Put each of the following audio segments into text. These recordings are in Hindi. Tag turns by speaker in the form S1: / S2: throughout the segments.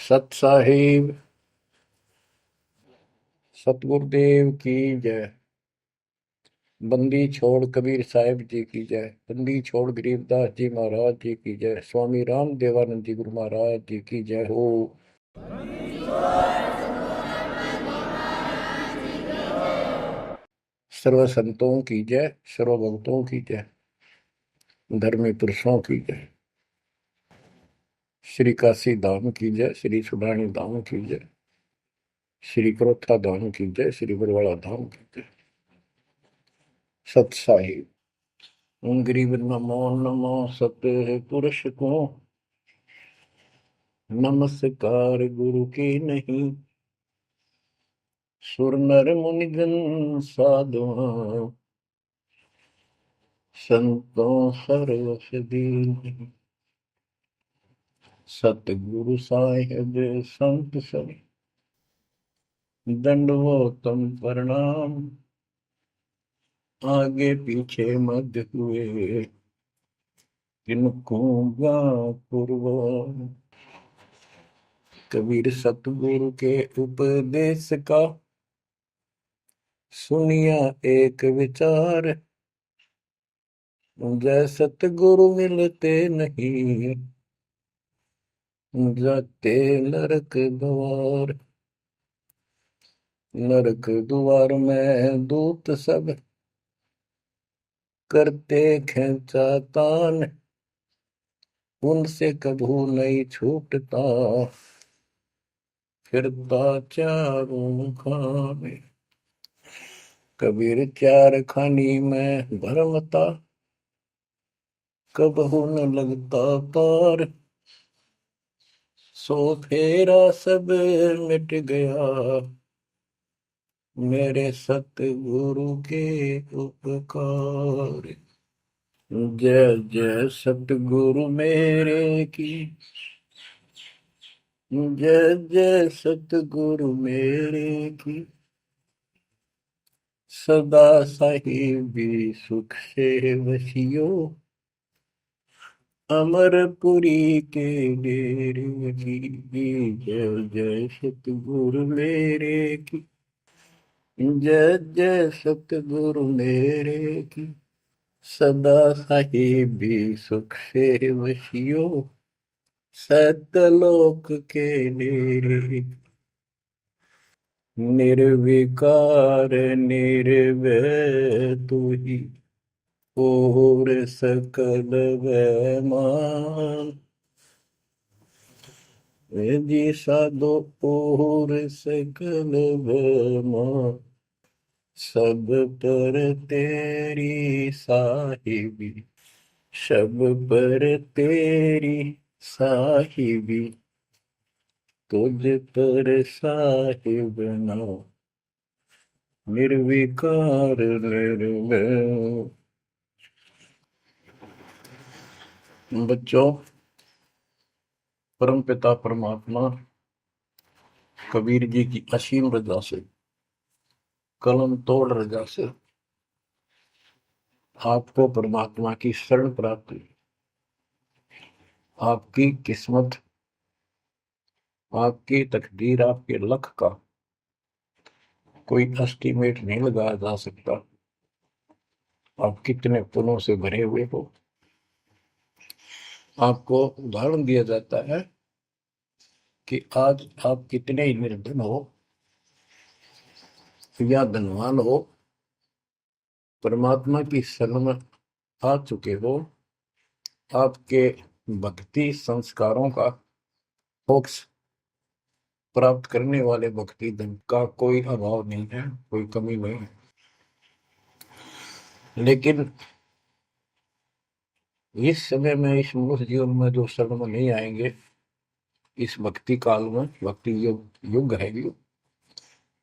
S1: सत साहिब सतगुरुदेव की जय। बंदी छोड़ कबीर साहिब जी की जय। बंदी छोड़ गरीबदास जी महाराज जी की जय। स्वामी राम देवानंद जी गुरु महाराज जी की जय हो। सर्व संतों की जय, सर्व भक्तों की जय, धर्मी पुरुषों की जय। श्री काशी धाम की जय, श्री सुडानी धाम की जय, श्री क्रोथा धाम की जय, श्री बरवाड़ा धाम की जय। सत साहिब गरीब नमो नमो सत पुरुष को नमस्कार गुरु की नहीं। सुर नर मुनिजन साधुआ संतों सर्वस दीन। सतगुरु साहिब संत सब दंडवतम प्रणाम। आगे पीछे मध्य हुए किनको पूर्व। कबीर सतगुरु के उपदेश का सुनिया एक विचार। जय सतगुरु मिलते नहीं जाते नरक द्वार। नरक द्वार में दूत सब करते खेचातान। उनसे कभू नहीं छूटता फिरता चारों खाने। कबीर चार खानी में भरमता कबहू न लगता पार। सो फेरा सब मिट गया मेरे सतगुरु के उपकार। जय जय सतगुरु मेरे की जय जय सतगुरु मेरे की। सदा साहिबी सुख से वसियो अमरपुरी के डेरे की। जय जय सतगुरु मेरे की जय जय सतगुरु मेरे की। सदा साहिबी सुख से वसियो सतलोक के डेरे। निर्विकार निर्भय तू ही और सकल वैमान। जी साधो और सकल वैमान। सब पर तेरी साहिबी सब पर तेरी साहिबी। तुझ पर साहिब ना निर्विकार निर्भय। बच्चों, परम पिता परमात्मा कबीर जी की असीम रजा से कलम तोड़ रजा से आपको परमात्मा की शरण प्राप्त हुई। आपकी किस्मत, आपकी तकदीर, आपके लक का कोई एस्टीमेट नहीं लगाया जा सकता। आप कितने पुण्यों से भरे हुए हो। आपको उदाहरण दिया जाता है कि आज आप कितने ही निर्धन हो या धनवान हो, परमात्मा की शरण में आ चुके हो। आपके भक्ति संस्कारों का मोक्ष प्राप्त करने वाले भक्ति धन का कोई अभाव नहीं है, कोई कमी नहीं है। लेकिन इस समय में, इस मनुष्य जीवन में जो शरण में नहीं आएंगे, इस भक्ति काल में, भक्ति युग है,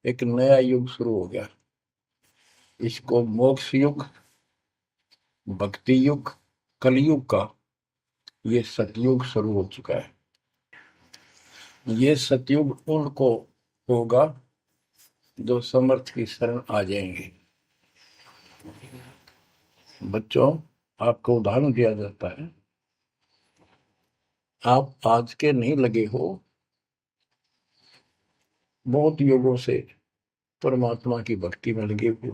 S1: एक नया युग शुरू हो गया। इसको मोक्ष युग, भक्ति युग, कलयुग का ये सतयुग शुरू हो चुका है। ये सतयुग उनको होगा जो समर्थ की शरण आ जाएंगे। बच्चों, आपको उदाहरण दिया जाता है। आप आज के नहीं लगे हो, बहुत युगों से परमात्मा की भक्ति में लगे हुए।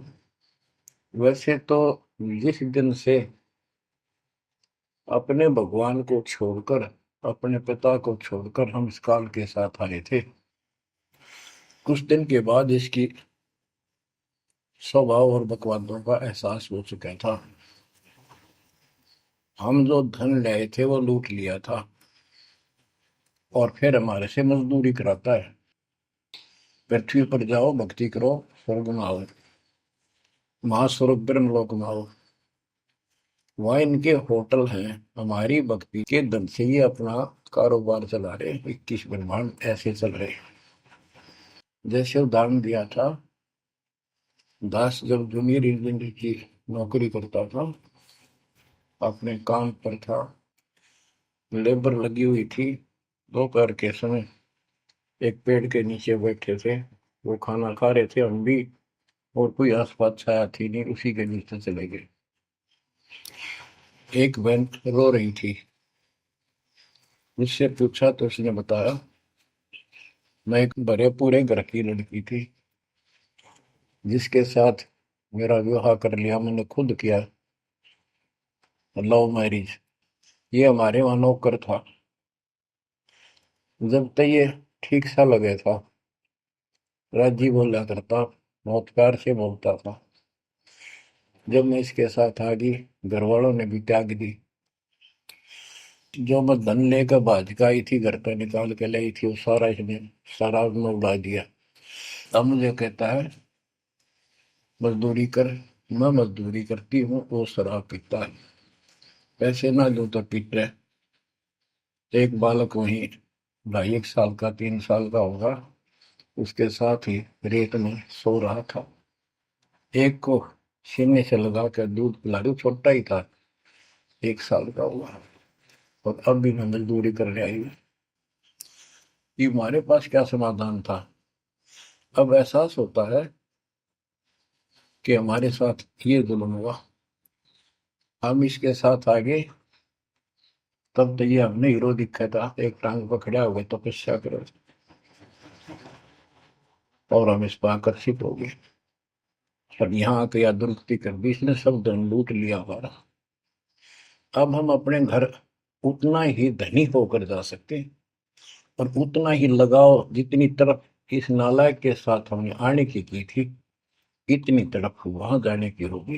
S1: वैसे तो जिस दिन से अपने भगवान को छोड़कर, अपने पिता को छोड़कर हम इस काल के साथ आए थे, कुछ दिन के बाद इसकी स्वभाव और बकवादों का एहसास हो चुका था। हम जो धन लाए थे वो लूट लिया था और फिर हमारे से मजदूरी कराता है। पृथ्वी पर जाओ, भक्ति करो, स्वर्ग में आओ, महास्वर्ग ब्रह्मलोक में आओ। वहाँ इनके होटल हैं, हमारी भक्ति के धन से ही अपना कारोबार चला रहे। 21 ब्रह्मांड ऐसे चल रहे। जैसे उदाहरण दिया था, दास जब जूनियर इंजीनियर की नौकरी करता था, अपने काम पर था, लेबर लगी हुई थी, दोपहर के समय एक पेड़ के नीचे बैठे थे, वो खाना खा रहे थे, हम भी, और कोई आसपास छाया थी नहीं, उसी के नीचे चले गए। एक बहन रो रही थी, उससे पूछा तो उसने बताया, मैं एक बड़े पूरे घर की लड़की थी जिसके साथ मेरा विवाह कर लिया, मैंने खुद किया, लव मैरिज। ये हमारे वहां नौकर था। जब तक ये ठीक सा लगे था, राजी बोला करता, बहुत प्यार से बोलता था। जब मैं इसके साथ आ गई, घर वालों ने भी त्याग दी। जो मैं धन लेकर भाज का आई थी, घर पर निकाल के लाई थी, वो सारा इसने, सारा उसने उड़ा दिया। अब मुझे कहता है मजदूरी कर। मैं मजदूरी करती हूँ, वो शराब पीता है, पैसे ना दूं तो पीट रहे। एक बालक वहीं 2.5 साल का, 3 साल का होगा, उसके साथ ही रेत में सो रहा था। एक को सीने से लगा कर दूध पिला दूं, छोटा ही था, 1 साल का हुआ, और अब भी मैं मजदूरी करने आई हूँ। कि हमारे पास क्या समाधान था। अब एहसास होता है कि हमारे साथ ये जुल्म हुआ, हम इसके साथ आगे, तब तो ये हमने हीरो दिखा था, एक टांग पकड़ा हुआ तपस्या करो, और हम इस पर आकर्षित हो गए। और यहाँ आके या दुरुस्ती कर दी, इसने सब धन लूट लिया हमारा। अब हम अपने घर उतना ही धनी होकर जा सकते हैं, और उतना ही लगाव जितनी तरफ इस नालायक के साथ हमने आने की थी, इतनी तरफ वहां जाने की होगी,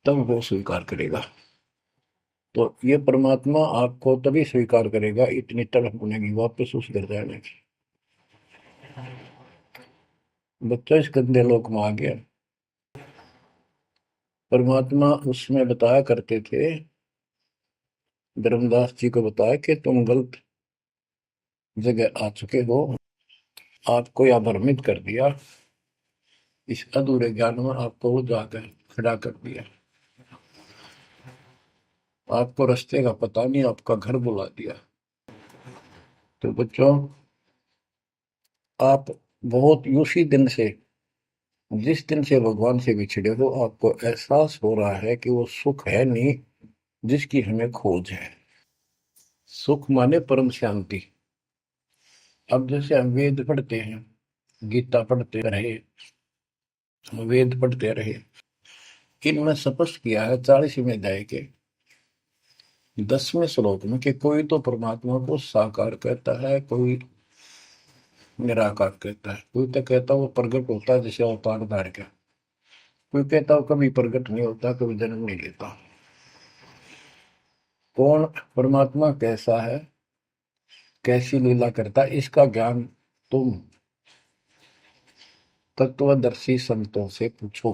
S1: तब वो स्वीकार करेगा। तो ये परमात्मा आपको तभी स्वीकार करेगा, इतनी तरफ बनेगी वापस उस घर जाने की। बच्चा इस गंदे लोक में आ गया। परमात्मा उसमें बताया करते थे, धर्मदास जी को बताया कि तुम गलत जगह आ चुके हो, आपको या भ्रमित कर दिया, इस अधूरे ज्ञान में आपको वो जाकर खड़ा कर दिया, आपको रास्ते का पता नहीं, आपका घर बुला दिया। तो बच्चों, आप बहुत उसी दिन से, जिस दिन से भगवान से बिछड़े हो, आपको एहसास हो रहा है कि वो सुख है नहीं जिसकी हमें खोज है। सुख माने परम शांति। अब जैसे हम वेद पढ़ते हैं, गीता पढ़ते रहे, वेद पढ़ते रहे, इनमें स्पष्ट किया है 40वें अध्याय के 10वें श्लोक में कि कोई तो परमात्मा को साकार कहता है, कोई निराकार कहता है, कोई तो कहता है वो प्रकट होता है जैसे अवतार धार का, कोई कहता है कभी प्रकट नहीं होता, कभी जन्म नहीं लेता। कौन परमात्मा कैसा है, कैसी लीला करता है, इसका ज्ञान तुम तत्वदर्शी संतों से पूछो।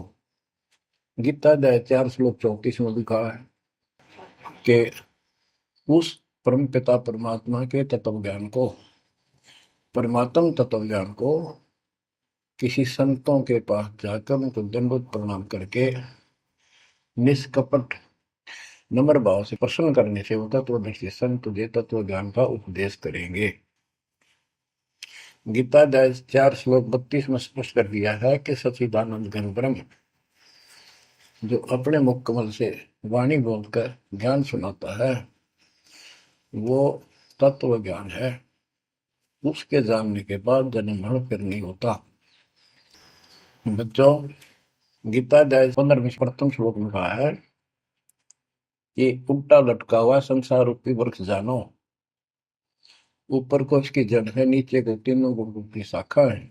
S1: गीता अध्याय 4 श्लोक 34 में लिखा है कि उस परम पिता परमात्मा के तत्व ज्ञान को, परमात्म तत्व ज्ञान को किसी संतों के पास जाकर उनको दंडवत प्रणाम करके निष्कपट नम्र भाव से प्रसन्न करने से वो तत्वदर्शी संत तुझे तत्व ज्ञान का उपदेश करेंगे। गीता अध्याय 4 श्लोक 32 में स्पष्ट कर दिया है कि सच्चिदानंद घन ब्रह्म जो अपने मुख कमल से वाणी बोलकर ज्ञान सुनाता है, वो तत्व ज्ञान है। उसके जानने के बाद जन्म मरण फिर नहीं होता। बच्चों, गीता अध्याय 15 में प्रथम श्लोक में कहा है कि उल्टा लटका हुआ संसार रूपी वृक्ष जानो, ऊपर को इसकी जड़ है, नीचे को तीनों गुण की शाखा है।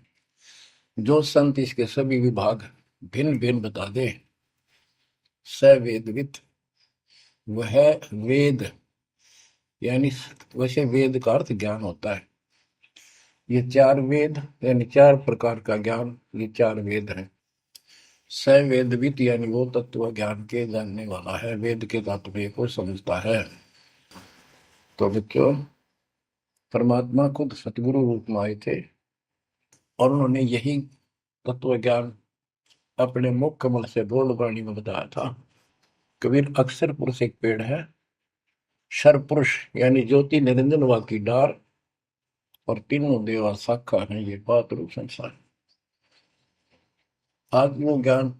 S1: जो संत इसके सभी विभाग भिन्न भिन्न बता दे, स वेदविद, वह वेद, यानी वैसे वेद का अर्थ ज्ञान होता है। ये चार वेद यानी चार प्रकार का ज्ञान, ये चार वेद हैं। स वेदविद यानी वो तत्व ज्ञान के जानने वाला है, वेद के तात्पर्य को समझता है। तो बच्चों, परमात्मा खुद सतगुरु रूप में आए थे और उन्होंने यही तत्व ज्ञान अपने मुख कमल से बोल वाणी में बताया था। कबीर अक्षर पुरुष एक पेड़ है, शर पुरुष यानी ज्योति निरंजन वा की डार, और तीनों देवा शाखा है, ये बात रूप संसार। आज वो ज्ञान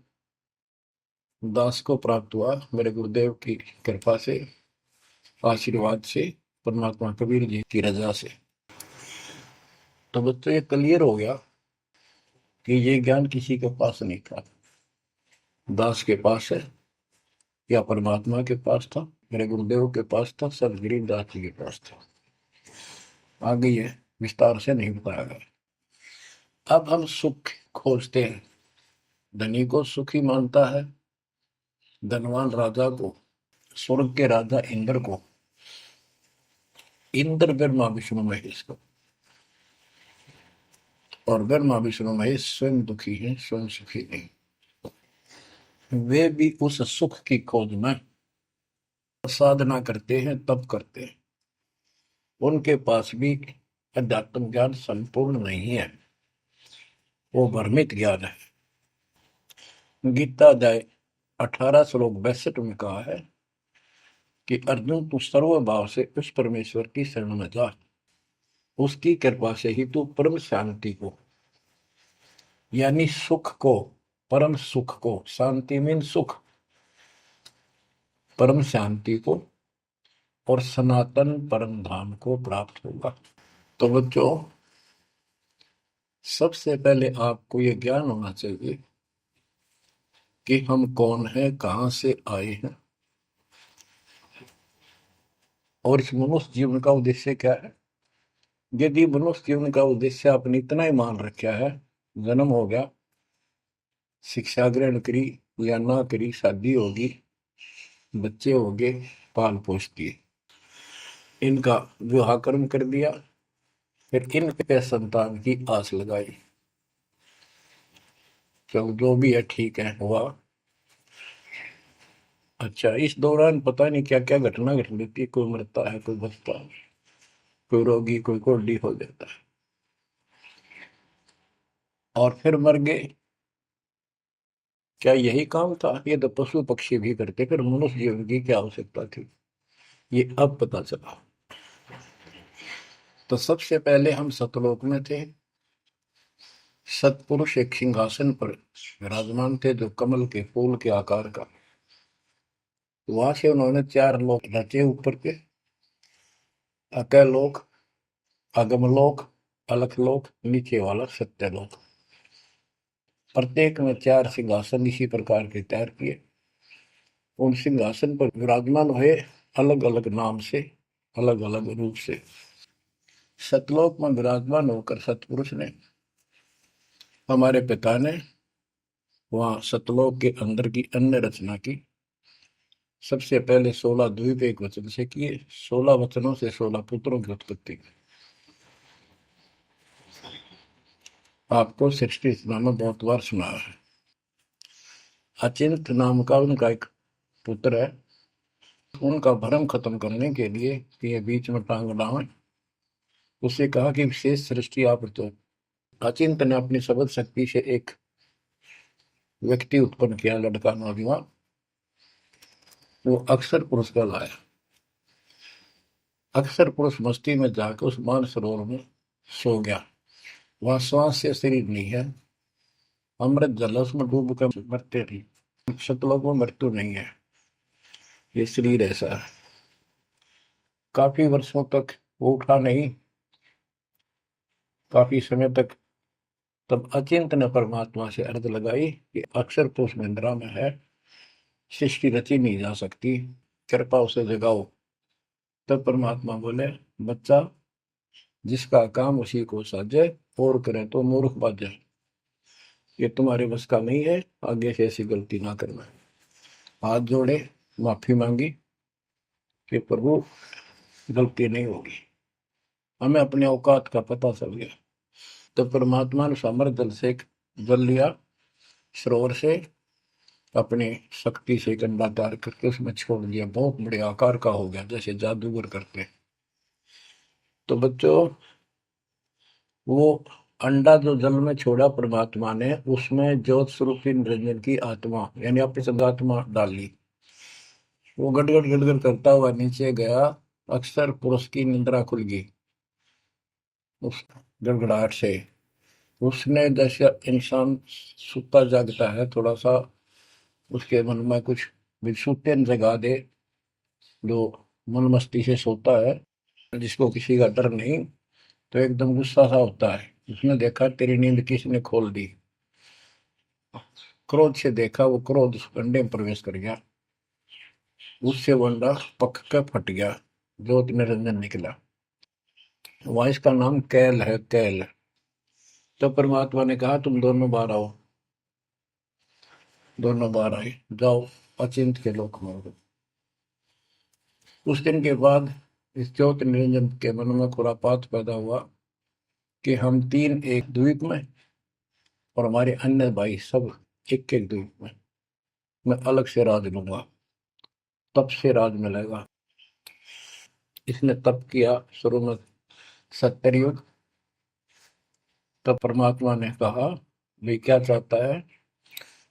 S1: दास को प्राप्त हुआ मेरे गुरुदेव की कृपा से, आशीर्वाद से, परमात्मा कबीर जी की रजा से। तो बच्चों, ये क्लियर हो गया कि ये ज्ञान किसी के पास नहीं था, दास के पास है या परमात्मा के पास था, मेरे गुरुदेव के पास था, सदगिरी दास जी के पास था। आगे ये विस्तार से नहीं बताया गया। अब हम सुख खोजते हैं। धनी को सुखी मानता है, धनवान राजा को, स्वर्ग के राजा इंद्र को, इंद्र ब्रह्मा विष्णु महेश को, और ब्रह्मा विष्णु महेश स्वयं दुखी है, स्वयं सुखी नहीं। वे भी उस सुख की खोज में साधना करते हैं, तप करते हैं। उनके पास भी अध्यात्म ज्ञान संपूर्ण नहीं है, वो भ्रमित ज्ञान है। गीता अध्याय 18 श्लोक 62 में कहा है कि अर्जुन, तू सर्व भाव से उस परमेश्वर की शरण में जा, उसकी कृपा से ही तू परम शांति को, यानी सुख को, परम सुख को, शांति मीन सुख, परम शांति को और सनातन परम धाम को प्राप्त होगा। तो बच्चों, सबसे पहले आपको यह ज्ञान होना चाहिए कि हम कौन हैं, कहां से आए हैं, और इस मनुष्य जीवन का उद्देश्य क्या है। यदि मनुष्य जीवन का उद्देश्य आपने इतना ही मान रखा है, जन्म हो गया, शिक्षा ग्रहण करी या ना करी, शादी होगी, बच्चे हो गए, पाल पोस दिए, इनका विवाह कर्म कर दिया, फिर इनके संतान की आस लगाई, चलो जो भी है ठीक है, हुआ। अच्छा, इस दौरान पता नहीं क्या क्या घटना घट लेती है, कोई मरता है, कोई बचता है, कोई रोगी, कोई कोल्डी हो जाता है, और फिर मर गए। क्या यही काम था? ये तो पशु पक्षी भी करते, फिर मनुष्य जीवन की क्या आवश्यकता थी, ये अब पता चला। तो सबसे पहले हम सतलोक में थे, सतपुरुष एक सिंहासन पर विराजमान थे जो कमल के फूल के आकार का। वहां से उन्होंने चार लोक रचे ऊपर के, अकलोक, अगमलोक, अलखलोक, नीचे वाला सत्यलोक। प्रत्येक में चार सिंहासन इसी प्रकार के तैयार किए। उन सिंहासन पर विराजमान हुए अलग अलग नाम से, अलग अलग रूप से। सतलोक में विराजमान होकर सतपुरुष ने, हमारे पिता ने वहां सतलोक के अंदर की अन्य रचना की। सबसे पहले 16 द्वीप एक वचन से किए, 16 वचनों से 16 पुत्रों की उत्पत्ति की। आपको सृष्टि रचना में बहुत बार सुना है। अचिंत नाम का उनका एक पुत्र है, उनका भ्रम खत्म करने के लिए कि ये बीच में टांग डावे, उसे कहा कि विशेष सृष्टि आप तो। अचिंत ने अपनी शब्द शक्ति से एक व्यक्ति उत्पन्न किया, लड़का नौजवान, वो अक्षर पुरुष का लाया। अक्षर पुरुष मस्ती में जाकर उस मान सरोवर में सो गया। वहां श्वास से शरीर नहीं है, अमृत जल उसमें डूब कर मरते नहीं, सतलोक में मृत्यु नहीं है, ये शरीर ऐसा है। काफी वर्षों तक वो उठा नहीं, काफी समय तक। तब अचिंत ने परमात्मा से अर्ज लगाई कि अक्षर तो उस निंद्रा में है, सृष्टि रची नहीं जा सकती, कृपा उसे जगाओ। तब परमात्मा बोले, बच्चा, जिसका काम उसी को साजे, और करें तो मूर्ख बाजे। ये तुम्हारे बस का नहीं है, आगे से ऐसी गलती ना करना। हाथ जोड़े, माफी मांगी कि प्रभु गलती नहीं होगी, हमें अपने औकात का पता चल गया। तो परमात्मा ने समर जल से जल लिया, सरोवर से, अपनी शक्ति से एक अंडा तैयार करके उसमें छोड़ दिया। बहुत बड़े आकार का हो गया, जैसे जादूगर करते। तो बच्चों, वो अंडा जो जल में छोड़ा परमात्मा ने, उसमें ज्योत स्वरूपी निरंजन की आत्मा यानी अपनी संगात्मा डाली। वो गड़गड़ गड़गड़ करता हुआ नीचे गया। अक्सर पुरुष की निंद्रा खुल गई उस गड़गड़ाहट से। उसने, जैसे इंसान सुता जागता है, थोड़ा सा उसके मन में कुछ विक्षुप्तन जगा दे, जो मन मस्ती से सोता है, जिसको किसी का डर नहीं, तो एकदम गुस्सा सा होता है। उसने देखा तेरी नींद किसने खोल दी। क्रोध से देखा, वो क्रोध उस अंडे में प्रवेश कर गया। उससे वो अंडा पक कर फट गया, ज्योत निरंजन निकला। वहां इसका नाम कैल है, कैल। तो परमात्मा ने कहा, तुम दोनों बाहर आओ। दोनों बाहर आए, जाओ अचिंत के लोक में। उस दिन के बाद इस ज्योति निरंजन के मन में खुरापात पैदा हुआ कि हम तीन एक द्वीप में, और हमारे अन्य भाई सब एक एक द्वीप में। मैं अलग से राज लूंगा, तप से राज मिलेगा। इसने तप किया शुरू में, सत्तर युग। तब परमात्मा ने कहा, भाई क्या चाहता है।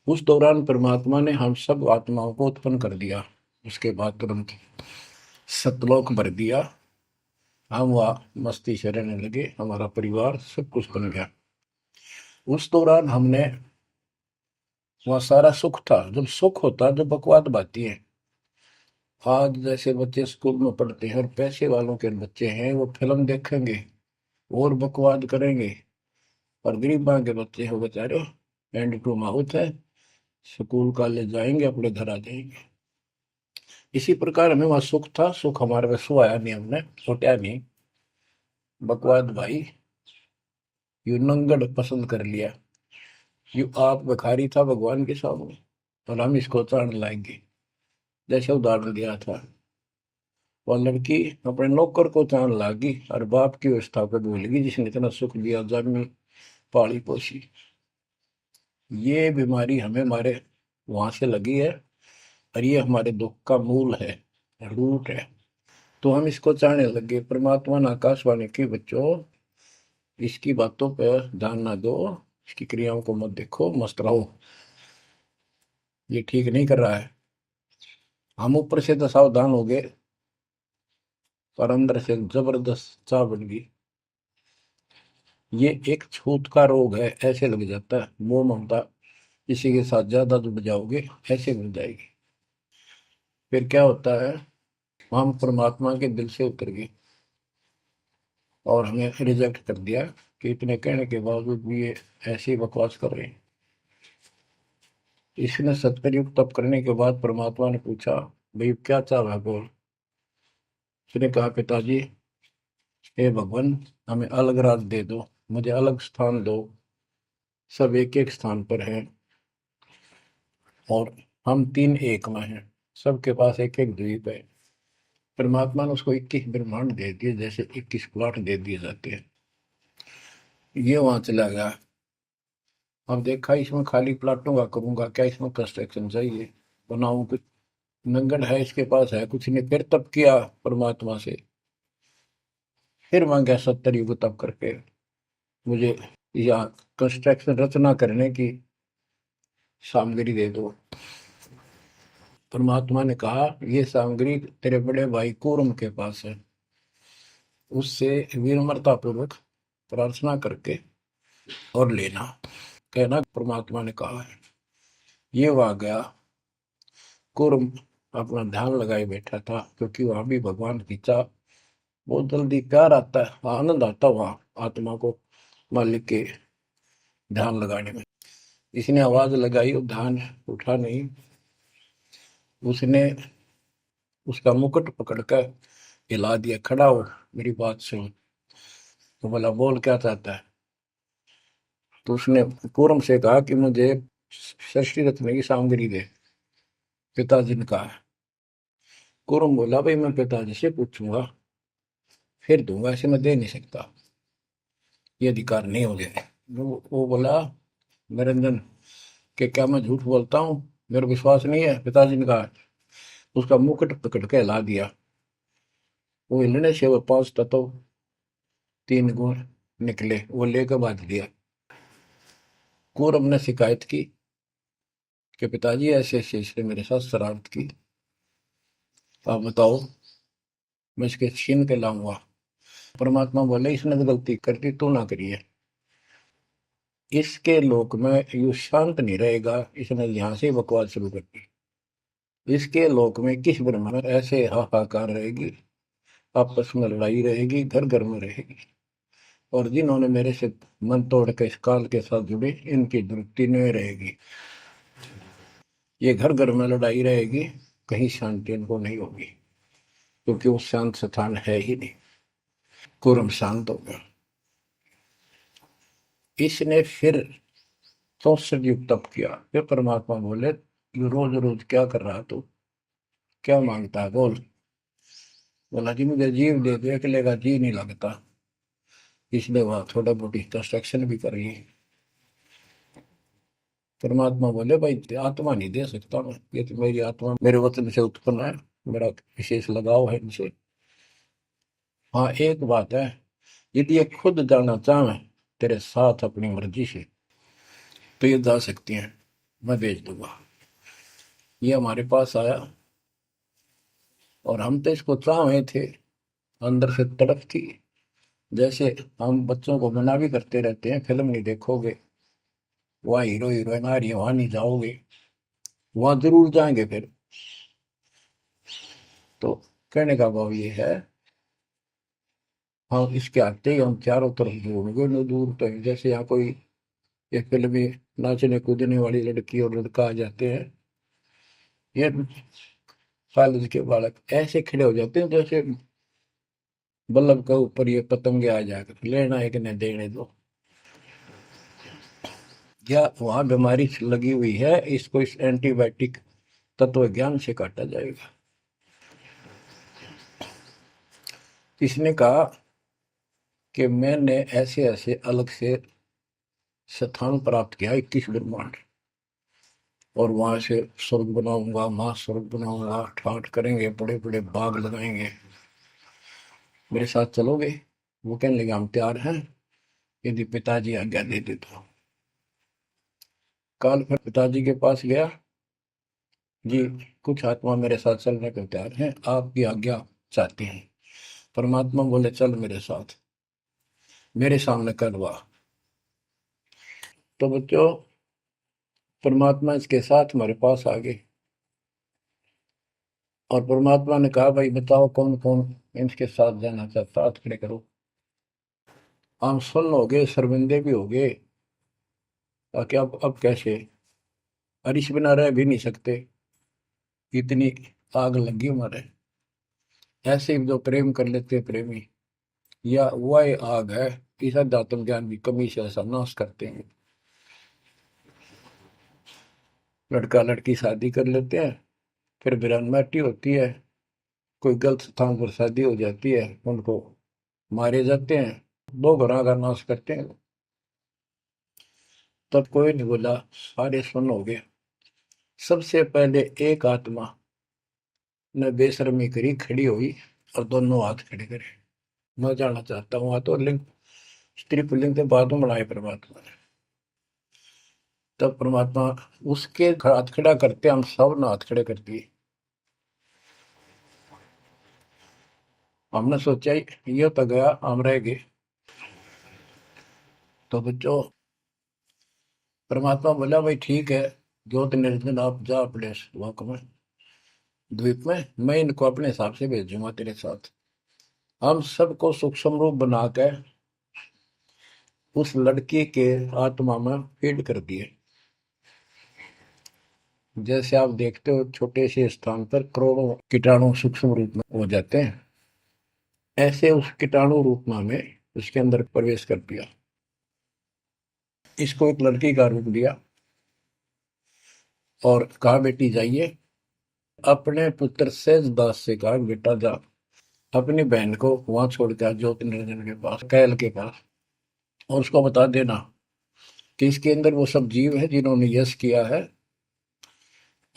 S1: उस दौरान परमात्मा ने हम सब आत्माओं को उत्पन्न कर दिया। उसके बाद तुरंत सतलोक भर दिया। हम वहाँ मस्ती से रहने लगे, हमारा परिवार सब कुछ बन गया। उस दौरान हमने, वहाँ सारा सुख था। जब सुख होता, जब बकवाद बाती है। आज जैसे बच्चे स्कूल में पढ़ते हैं और पैसे वालों के बच्चे हैं, वो फिल्म देखेंगे और बकवाद करेंगे। और गरीबां के बच्चे हो बेचारे, एंड टू माउथ है, स्कूल कॉलेज जाएंगे, अपने घर आ जाएंगे। इसी प्रकार हमें वहां सुख था। सुख हमारे में सो आया नहीं, हमने सोचा नहीं। बकवाद भाई, यू नंगड़ पसंद कर लिया। यू आप भिखारी था भगवान के सामने, और हम इसको ताड़ लाएंगे। जैसे उदाहरण दिया था, वह लड़की अपने नौकर को ताड़ लागी और बाप की व्यवस्था को भूलेगी, जिसने इतना सुख दिया, जन्मी पाली पोसी। ये बीमारी हमें हमारे वहां से लगी है, और ये हमारे दुख का मूल है, रूट है। तो हम इसको चाहने लगे। परमात्मा ने आकाशवाणी की, बच्चों इसकी बातों पर ध्यान ना दो, इसकी क्रियाओं को मत देखो, मस्त रहो, ये ठीक नहीं कर रहा है। हम ऊपर से तो सावधान हो गए, पर अंदर से जबरदस्त चाह बन गई। ये एक छूत का रोग है, ऐसे लग जाता है। मोह ममता किसी के साथ ज्यादा जुड़ जाओगे, ऐसे मिल जाएगी। फिर क्या होता है, हम परमात्मा के दिल से उतर गए और हमें रिजेक्ट कर दिया कि इतने कहने के बावजूद भी ये ऐसी बकवास कर रहे हैं। इसने सत्कर्युग तप करने के बाद परमात्मा ने पूछा, भाई क्या चाह रहा है, बोल। उसने कहा, पिताजी, हे भगवान, हमें अलग राज दे दो, मुझे अलग स्थान दो। सब एक एक स्थान पर हैं, और हम तीन एक में हैं। सबके पास एक एक द्वीप है। परमात्मा ने उसको 21 ब्रह्मांड दे दिए, जैसे 21 प्लॉट दे दिए जाते हैं। ये वहां चला गया। अब देखा, इसमें खाली प्लाटों का करूंगा क्या, इसमें कंस्ट्रक्शन चाहिए, बनाऊं कुछ। नंगन है, इसके पास है कुछ नहीं। फिर तप किया परमात्मा से, फिर मांगा 70 युग तप करके, मुझे या कंस्ट्रक्शन रचना करने की सामग्री दे दो। परमात्मा ने कहा, ये सामग्री तेरे बड़े भाई कूर्म के पास है, उससे विनम्रता पूर्वक प्रार्थना करके और लेना, कहना परमात्मा ने कहा है। ये वहां गया। कूर्म अपना ध्यान लगाए बैठा था, क्योंकि वहां भी भगवान की चाह, बहुत जल्दी प्यार आता है, आनंद आता है वहां आत्मा को। मालिक के ध्यान लगाने में। इसने आवाज लगाई और ध्यान उठा नहीं। उसने उसका मुकुट पकड़कर हिला दिया, खड़ा हो मेरी बात सुन। तो बोला बोल क्या चाहता है। तो उसने कूर्म से कहा कि मुझे षष्ठी रत्न की सामग्री दे, पिताजी ने कहा। कूर्म बोला भाई मैं पिताजी से पूछूंगा फिर दूंगा, ऐसे मैं दे नहीं सकता, ये अधिकार नहीं हो गया। वो बोला निरंजन कि क्या मैं झूठ बोलता हूँ, मेरा विश्वास नहीं है। पिताजी ने कहा। उसका मुकुट पकड़ के हिला दिया। वो हिलने से वो 5 तत्व 3 गुण निकले, वो लेकर बांध दिया। कूर्म ने शिकायत की कि पिताजी ऐसे ऐसे इसने मेरे साथ शरारत की, आप बताओ मैं इसके छीन के लाऊंगा। परमात्मा बोले इसने तो गलती कर दी, तू ना करिए। इसके लोक में यू शांत नहीं रहेगा, इसने यहां से बकवास शुरू कर दी। इसके लोक में किस ब्रह्म में ऐसे हाहाकार रहेगी, आपस में लड़ाई रहेगी, घर घर में रहेगी। और जिन्होंने मेरे से मन तोड़ के इस काल के साथ जुड़े, इनकी दुरुक्ति नहीं रहेगी। ये घर घर में लड़ाई रहेगी, कहीं शांति इनको नहीं होगी, क्योंकि वो शांत स्थान है ही नहीं। कुरम शांत हो गया। इसने फिर 64 युग तप किया। फिर परमात्मा बोले ये रोज रोज क्या कर रहा तू, क्या मांगता है बोल। बोला जी मुझे जीव दे दे, अकेले का जी नहीं लगता, इसलिए वहां थोड़ा मोटी कंस्ट्रक्शन भी कर रही है। परमात्मा बोले भाई आत्मा नहीं दे सकता मैं, ये तो मेरी आत्मा मेरे वतन से उत्पन्न है, मेरा विशेष लगाव है इनसे। हाँ एक बात है, यदि ये खुद जाना चाहे तेरे साथ अपनी मर्जी से तो ये जा सकती हैं, मैं भेज दूंगा। ये हमारे पास आया और हम तो इसको चाहे थे, अंदर से तड़प थी। जैसे हम बच्चों को मना भी करते रहते हैं, फिल्म नहीं देखोगे, वहाँ हीरो हीरोइन आ रही है वहां नहीं जाओगे, वहां जरूर जाएंगे फिर। तो कहने का भाव ये है, हाँ इसके आते ही हम चारों तरफ ढूंढोगे न दूर तक। जैसे यहाँ कोई एक फिल्म में नाचने कूदने वाली लड़की और लड़का आ जाते हैं, ये कॉलेज के बालक ऐसे खड़े हो जाते हैं जैसे बल्लभ के ऊपर ये पतंगे आ जाकर लेना एक न देने दो। या वहां बीमारी लगी हुई है, इसको इस एंटीबायोटिक तत्व ज्ञान से काटा जाएगा। इसने कहा कि मैंने ऐसे ऐसे अलग से स्थान प्राप्त किया 21 ब्रह्मांड, और वहां से स्वर्ग बनाऊंगा, मां स्वर्ग बनाऊंगा, ठाठ करेंगे, बड़े बड़े बाग लगाएंगे, मेरे साथ चलोगे। वो कहने लगे हम तैयार हैं, यदि पिताजी आज्ञा दे दे तो। काल फिर पिताजी के पास गया, जी कुछ आत्मा मेरे साथ चलने को तैयार हैं, आपकी आज्ञा चाहते हैं। परमात्मा बोले चल मेरे साथ, मेरे सामने करवा। तो बच्चों परमात्मा इसके साथ हमारे पास आ गए, और परमात्मा ने कहा भाई बताओ कौन कौन इनके साथ जाना चाहता, हाथ खड़े करो। हम सुन हो गए, शर्मिंदे भी हो गए, ताकि अब कैसे अरिश बिना रह भी नहीं सकते, इतनी आग लगी हमारे। ऐसे ही जो प्रेम कर लेते हैं प्रेमी, या वह आग है, इस अध्यात्म ज्ञान की कमी से ऐसा नाश करते हैं। लड़का लड़की शादी कर लेते हैं, फिर वीरानमाटी होती है, कोई गलत स्थान पर शादी हो जाती है, उनको मारे जाते हैं, 2 घरों का नाश करते हैं। तब कोई नहीं बोला, सारे सुन हो गए। सबसे पहले एक आत्मा ने बेशर्मी करी, खड़ी हुई और दोनों हाथ खड़े करे। मैं जाना चाहता हूँ, हाथ और लिंग स्त्री पुल्लिंग के बाद में बनाए परमात्मा ने। तब परमात्मा उसके हाथ खड़ा करते, हम सब ने हाथ खड़े कर दिए। हमने सोचा ये तो गया, हम रह गए। तो बच्चों परमात्मा बोला भाई ठीक है, ज्योत निरंजन आप जा अपने लोक में, द्वीप में, मैं इनको अपने हिसाब से भेजूंगा तेरे साथ। हम सबको सूक्ष्म रूप बना के उस लड़की के आत्मा में फीड कर दिए। जैसे आप देखते हो छोटे से स्थान पर करोड़ों कीटाणु सूक्ष्म रूप में हो जाते हैं, ऐसे उस कीटाणु रूप में उसके अंदर प्रवेश कर दिया। इसको एक लड़की का रूप दिया और कहा बेटी जाइए, अपने पुत्र सहजदास से कहा बेटा जा अपनी बहन को वहां छोड़ के ज्योति निरंजन के पास, कैल के पास, और उसको बता देना कि इसके अंदर वो सब जीव है जिन्होंने यश किया है,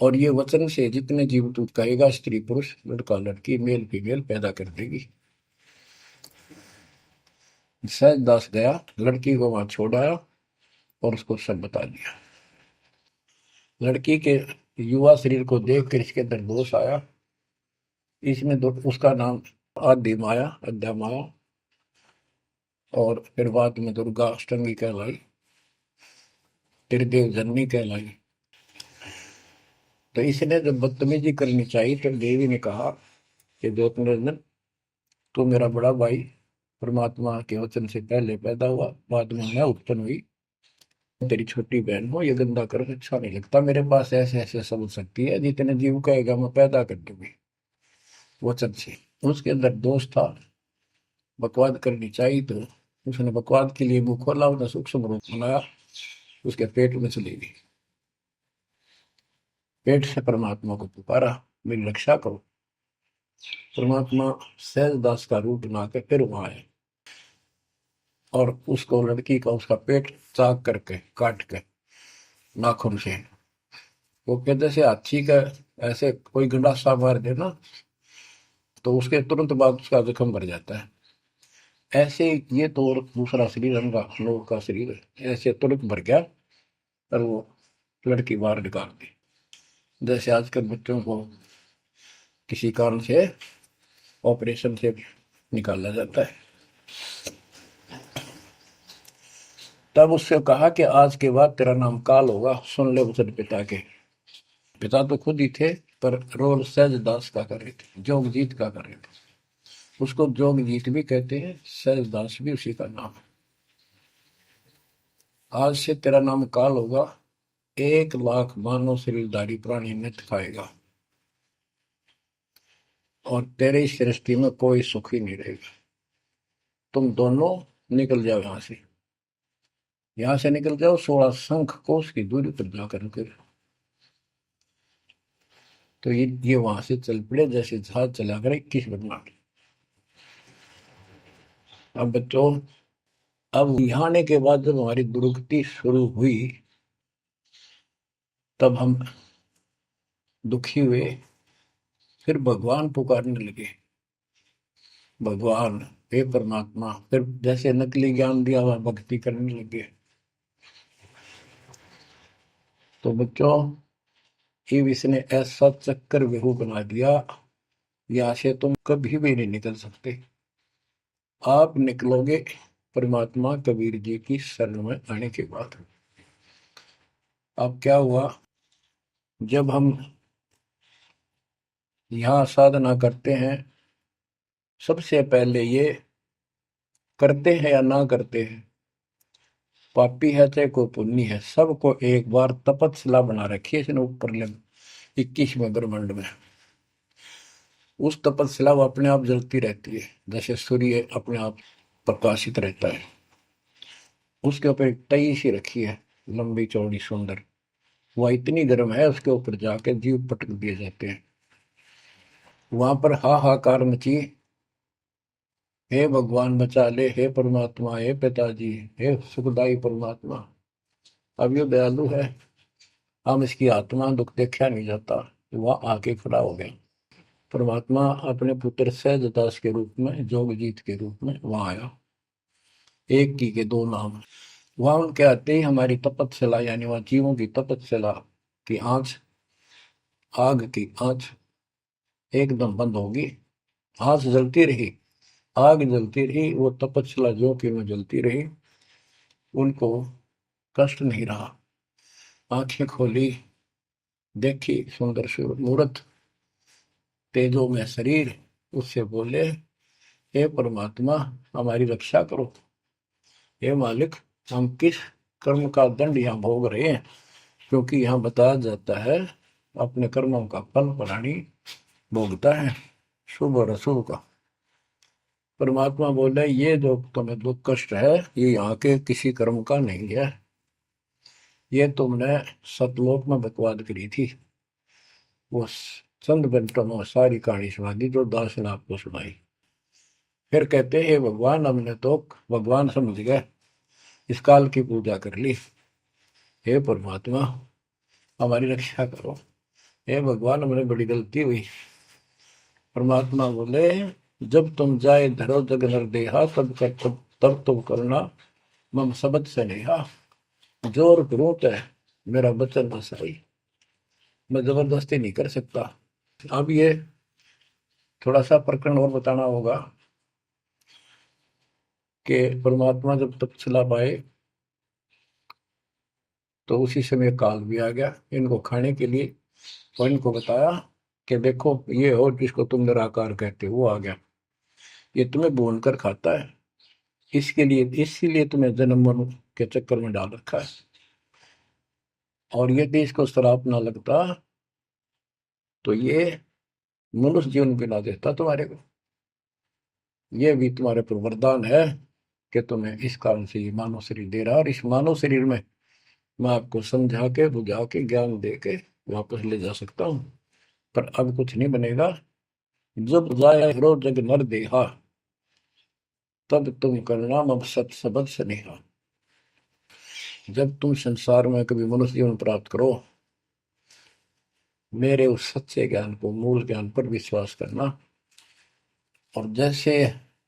S1: और ये वचन से जितने जीव तू कहेगा स्त्री पुरुष लड़का लड़की मेल फीमेल पैदा कर देगी। सहजदास गया, लड़की को वहां छोड़ आया और उसको सब बता दिया। लड़की के युवा शरीर को देख कर इसके अंदर दोष आया। इसमें उसका नाम आदि माया, अद्या माया, और फिर बाद में दुर्गा अष्टंगी कहलाई, त्रिदेव जननी कहलाई। तो इसने जब बदतमीजी करनी चाहिए तो देवी ने कहा कि ज्योति निरंजन तू मेरा बड़ा भाई परमात्मा के वचन से पहले पैदा हुआ, बाद में मैं उत्पन्न हुई, तेरी छोटी बहन हो, ये गंदा कर अच्छा नहीं लगता, मेरे पास ऐसे ऐसे समझ सकती है, जितने जीव कहेगा मैं पैदा कर दूंगी वचन से। उसके अंदर दोष था, बकवाद करनी चाहिए, तो उसने बकवाद के लिए मुंह खोला, उसने सूक्ष्म रूप बनाया, उसके पेट में चली गई। पेट से परमात्मा को पुकारा मेरी रक्षा करो। परमात्मा सहजदास का रूप बना के फिर वहां आए और उसको लड़की का उसका पेट चाक करके काट के नाखून से, वो कहते से हाथी का ऐसे कोई गंडासा मार दे ना तो उसके तुरंत बाद उसका जख्म भर जाता है, ऐसे ये तो और दूसरा शरीर अंगा लोग का शरीर ऐसे तुरंत भर गया और वो लड़की बाहर निकाल दी। जैसे आजकल बच्चों को किसी कारण से ऑपरेशन से निकाला जाता है। तब उससे कहा कि आज के बाद तेरा नाम काल होगा, सुन ले वचन पिता के। पिता तो खुद ही थे पर रोल सहजदास का कर रहे थे, जोगजीत का कर रहे थे। उसको जोगजीत भी कहते हैं, सहजदास भी उसी का नाम है। आज से तेरा नाम काल होगा, 1,00,000 मानव शरीरधारी प्राणी नित्य खाएगा और तेरे इस सृष्टि में कोई सुख ही नहीं रहेगा। तुम दोनों निकल जाओ यहां से निकल जाओ 16 शंख कोस की दूरी पर जाकर रुके। तो ये वहां से चल पड़े जैसे जहाज चला कर 21 ब्रह्मांड। अब बच्चों, अब यहाँ आने के बाद जब हमारी दुर्गति शुरू हुई तब हम दुखी हुए, फिर भगवान पुकारने लगे, भगवान हे परमात्मा, फिर जैसे नकली ज्ञान दिया हुआ भक्ति करने लगे। तो बच्चों, शिव इसने ऐसा चक्कर व्यू बना दिया, यहाँ से तुम कभी भी नहीं निकल सकते। आप निकलोगे परमात्मा कबीर जी की शरण में आने के बाद। अब क्या हुआ, जब हम यहाँ साधना करते हैं, सबसे पहले ये करते हैं या ना करते हैं, पापी है चाहे कोई पुण्य है, सबको एक बार तपस्या बना रखी है इसने ऊपर 21वें ब्रह्मांड में। उस तपस्या वो अपने आप जलती रहती है, जैसे सूर्य अपने आप प्रकाशित रहता है। उसके ऊपर एक तई सी रखी है, लंबी चौड़ी सुंदर, वह इतनी गर्म है उसके ऊपर जाके जीव पटक दिए जाते हैं। वहां पर हाहाकार मची, हे भगवान बचा ले, हे परमात्मा, हे पिताजी, हे सुखदाई परमात्मा। अब ये दयालु है, हम इसकी आत्मा दुख देखा नहीं जाता। वह आके खड़ा हो गया परमात्मा अपने पुत्र सहजदास के रूप में, जोगजीत के रूप में वहां आया। एक की के दो नाम। वहां उनके आते ही हमारी तपस्या, यानी वहां जीवों की तपस्या की आंच, आग की आंच एकदम बंद होगी। आंच जलती रही, आग जलती रही, वो तपस्या जो कि में जलती रही, उनको कष्ट नहीं रहा। आंखें खोली, देखी सुंदर मूर्त, तेजो में शरीर, उससे बोले हे परमात्मा हमारी रक्षा करो, हे मालिक, हम किस कर्म का दंड यहाँ भोग रहे हैं, क्योंकि यहाँ बताया जाता है अपने कर्मों का फल प्राणी भोगता है, शुभ और अशुभ का। परमात्मा बोले ये जो तुम्हें दुख कष्ट है ये यहाँ के किसी कर्म का नहीं है, ये तुमने सतलोक में बकवाद करी थी। वो चंद घंटों में सारी कहानी सुना दी जो दास ने आपको सुनाई। फिर कहते हे भगवान, हमने तो भगवान समझ गए, इस काल की पूजा कर ली। हे परमात्मा, हमारी रक्षा करो। हे भगवान, हमने बड़ी गलती हुई। परमात्मा बोले जब तुम जाए धरो जग नर देहा, तब तुम करना मम शब्द से नेहा। जोर करूं है मेरा वचन न सही, मैं जबरदस्ती नहीं कर सकता। अब ये थोड़ा सा प्रकरण और बताना होगा कि परमात्मा जब तपस्या पाए तो उसी समय काल भी आ गया इनको खाने के लिए, और इनको बताया कि देखो ये हो जिसको तुम निराकार कहते हो वो आ गया, ये तुम्हें भून कर खाता है, इसके लिए इसीलिए तुम्हें जन्म मरण के चक्कर में डाल रखा है। और यदि इसको श्राप ना लगता तो ये मनुष्य जीवन भी ना देता तुम्हारे को। ये भी तुम्हारे पर वरदान है कि तुम्हें इस कारण से ये मानव शरीर दे रहा है, और इस मानव शरीर में मैं आपको समझा के बुझा के ज्ञान दे के वापस ले जा सकता हूँ। पर अब कुछ नहीं बनेगा। जब जाए रो जग नर देहा, तब तुम करना मम सत सबद स्नेहा। जब तुम संसार में कभी मनुष्य जीवन प्राप्त करो, मेरे उस सच्चे ज्ञान को, मूल ज्ञान पर विश्वास करना, और जैसे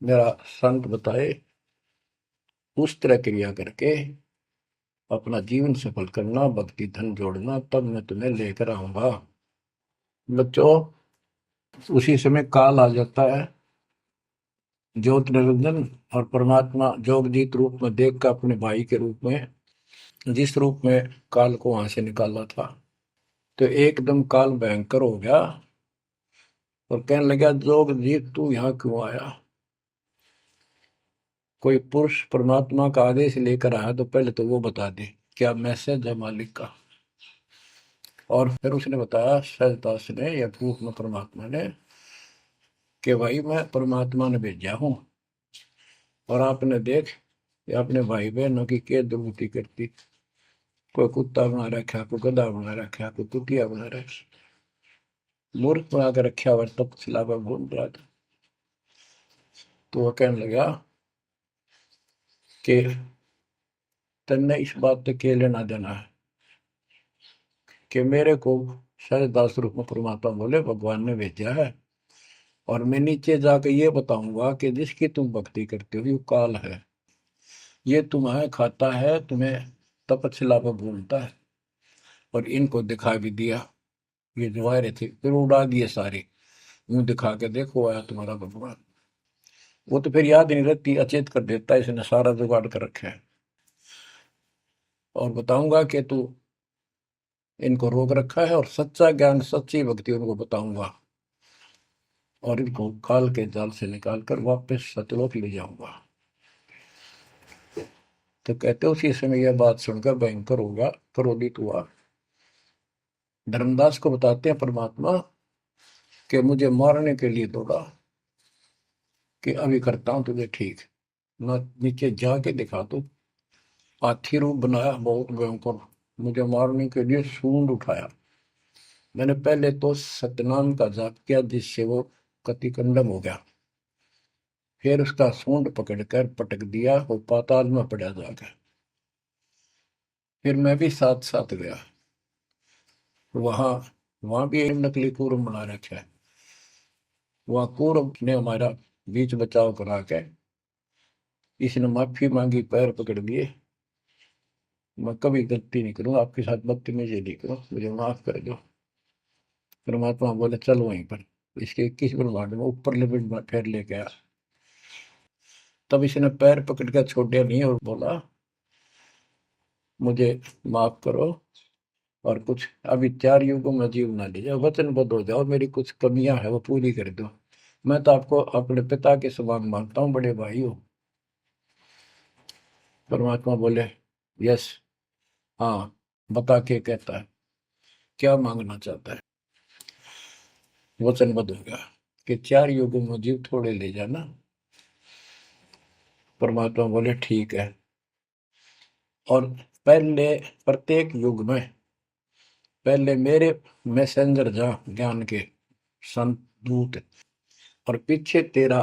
S1: मेरा संत बताए उस तरह क्रिया करके अपना जीवन सफल करना, भक्ति धन जोड़ना, तब मैं तुम्हें लेकर आऊंगा। बच्चों, उसी समय काल आ जाता है ज्योत निरंजन, और परमात्मा जोगजीत रूप में देख कर अपने भाई के रूप में, जिस रूप में काल को वहां से निकाला था, तो एकदम काल भयंकर हो गया और कहने लगा जोगजीत तू यहाँ क्यों आया। कोई पुरुष परमात्मा का आदेश लेकर आया तो पहले तो वो बता दे क्या मैसेज है मालिक का। और फिर उसने बताया सहजदास ने या रूप में परमात्मा ने कि भाई मैं परमात्मा ने भेजा हूं, और आपने देख ये अपने भाई बहनों की क्या दुर्गति करती, कोई कुत्ता बना रखा, कोई गधा बना रखा, कोई कुतिया बना रखा, मूर्ख बना कर रखा हुआ, तब सिलावा घूम रहा था। तो वह कहने लगा कि तन्ने इस बात से के लेना देना है कि मेरे को सहजदास रूप में परमात्मा बोले भगवान ने भेजा है, और मैं नीचे जाकर ये बताऊंगा कि जिसकी तुम भक्ति करते हो ये काल है, ये तुम्हें खाता है, तुम्हें तपस्या पर भूलता है। और इनको दिखा भी दिया, ये जो आ रहे थे फिर उड़ा दिए सारे, यूं दिखा के देखो आया तुम्हारा भगवान। वो तो फिर याद नहीं रहती, अचेत कर देता है, इसने सारा जुगाड़ कर रखा है। और बताऊंगा कि तू इनको रोक रखा है, और सच्चा ज्ञान सच्ची भक्ति उनको बताऊंगा, और इनको काल के जाल से निकाल कर वापस सतलोक ले जाऊंगा। तो कहते उसी समय यह बात सुनकर भयंकर होगा, क्रोधित हुआ। धर्मदास को बताते हैं परमात्मा कि मुझे मारने के लिए दौड़ा कि अभी करता हूं तुझे ठीक, ना नीचे जाके दिखा दो। हाथी रूप बनाया बहुत भयंकर, मुझे मारने के लिए सूंड उठाया। मैंने पहले तो सतनाम का जाप किया जिससे वो कतिकंडम हो गया, फिर उसका सूंड पकड़कर पटक दिया, वो पाताल में पड़ा जाकर। फिर मैं भी साथ साथ गया, वहां वहां भी एक नकली कूर्म बना रखा है, वहां कूर्म ने हमारा बीच बचाव करा के इसने माफी मांगी, पैर पकड़ लिए, मैं कभी गलती नहीं करूँ आपके साथ, बदतमीजी नहीं करूँ, मुझे माफ कर दो। परमात्मा बोले चल वहीं पर इसके 21 ब्रह्मांड में ऊपर लिमिट में फिर लेके आया। तब इसने पैर पकड़ कर छोड़े नहीं और बोला मुझे माफ करो, और कुछ अभी 4 युगों में जीव ना लीजिए, वचनबद्ध हो जाओ, मेरी कुछ कमियां है वो पूरी कर दो। मैं तो आपको अपने पिता के समान मानता हूँ, बड़े भाई हो। परमात्मा बोले यस, हाँ, बता के कहता है क्या मांगना चाहता है। वचनबद्ध हो गया कि 4 युगों में जीव थोड़े ले जाना। परमात्मा बोले ठीक है। और पहले प्रत्येक युग में पहले मेरे मैसेंजर जा ज्ञान के संत दूत, और पीछे तेरा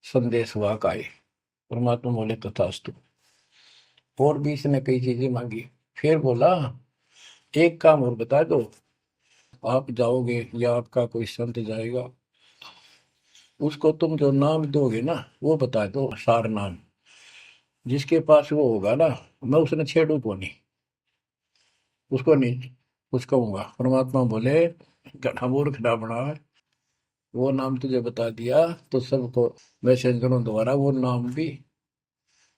S1: संदेश वाहक आए। परमात्मा बोले तथास्तु। और भी इसने कई चीजें मांगी। फिर बोला एक काम और बता दो, आप जाओगे या आपका कोई संत जाएगा, उसको तुम जो नाम दोगे ना वो बता दो, सार नाम। जिसके पास वो होगा ना, मैं उसने छेड़ू को नहीं, उसको नहीं कुछ कहूंगा। परमात्मा बोले गधा मूर्ख ना बना, वो नाम तुझे बता दिया तो सबको मैसेंजरों द्वारा वो नाम भी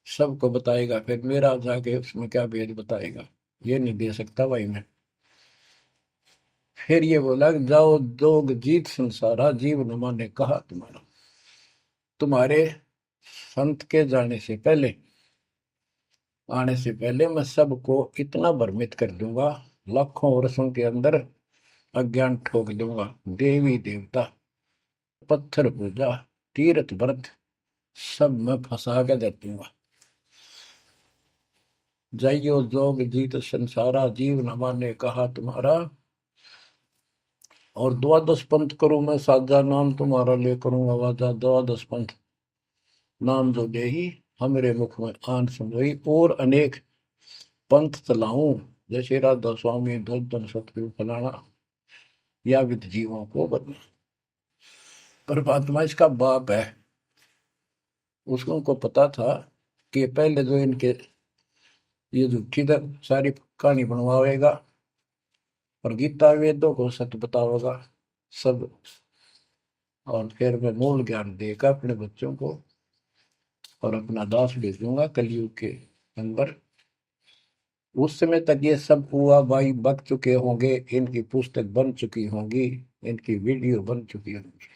S1: सबको बताएगा, फिर मेरा जाके उसमें क्या भेद बताएगा, ये नहीं दे सकता भाई मैं। फिर ये बोला कि जाओ जोग जीत संसारा, जीव न माने कहा तुम्हारा। तुम्हारे संत के जाने से पहले, आने से पहले मैं सबको इतना भ्रमित कर दूंगा, लाखों वर्षों के अंदर अज्ञान ठोक दूंगा। देवी देवता, पत्थर पूजा, तीर्थ व्रत सब मैं फंसा के दे दूंगा। जाइयो जोग जीत संसारा, जीव न माने कहा तुम्हारा। और द्वादश पंथ करूं मैं साजा, नाम तुम्हारा ले करूंगा वाजा। द्वादश पंथ नाम जो देही, हमरे मुख में आन समोई। और अनेक पंथ चलाऊं, जैसे राधा स्वामी, धन सतगुरु फलाना, या विद जीवों को बदला। परमात्मा इसका बाप है। उसको को पता था कि पहले जो इनके ये झूठी सारी कहानी बनवाएगा और गीता वेदों को सत्य बतावेगा सब, और फिर मैं मूल ज्ञान देगा अपने बच्चों को, और अपना दास भेजूंगा कलयुग के अंदर। उस समय तक ये सब हुआ भाई बक चुके होंगे, इनकी पुस्तक बन चुकी होंगी, इनकी वीडियो बन चुकी होंगी।